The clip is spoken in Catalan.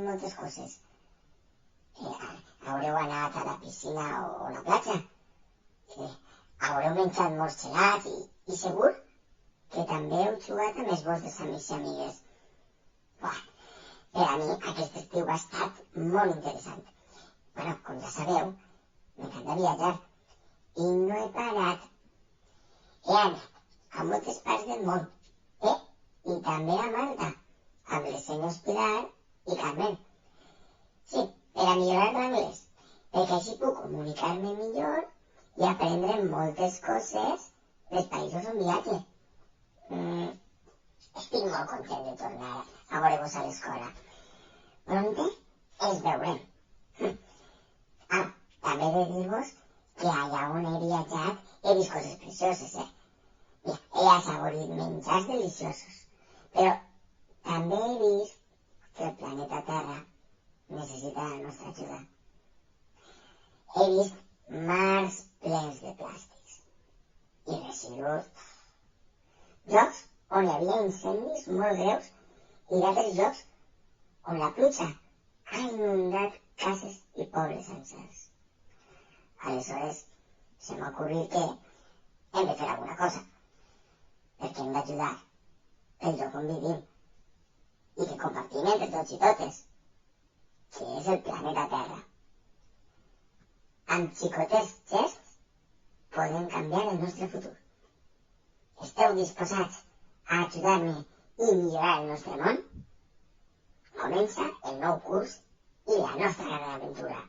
moltes coses. Haureu anat a la piscina o a la platja. Haureu menjat molts gelats i segur que també heu jugat amb els vostres amics i amigues. Per a mi aquest estiu ha estat molt interessant. Com ja sabeu, m'encanta viatjar i no he parat. He anat a moltes parts del món, i també a Malta, amb les senyors Pilar i Carmen. Sí, per a millorar l'anglès, perquè així puc comunicar-me millor i aprendre moltes coses dels països on viatge. Estic molt content de tornar a veure-vos a l'escola. Pronte els veurem. També he de dir-vos que allà on he viatjat he vist coses precioses, he assaborit menjars deliciosos, però també he vist que el planeta Terra necessita la nostra ajuda. He vist mars plens de plàstics i residus, llocs on hi havia incendis molt greus i d'altres llocs on la pluja ha inundat cases i pobles sencers. Aleshores, se m'ha ocorrit que hem de fer alguna cosa, perquè hem d'ajudar el lloc on vivim i que compartim entre tots i totes, que és el planeta Terra. Amb xicotets gests podem canviar el nostre futur. Esteu disposats a ajudar-me i millorar el nostre món? Comença el nou curs i la nostra gran aventura.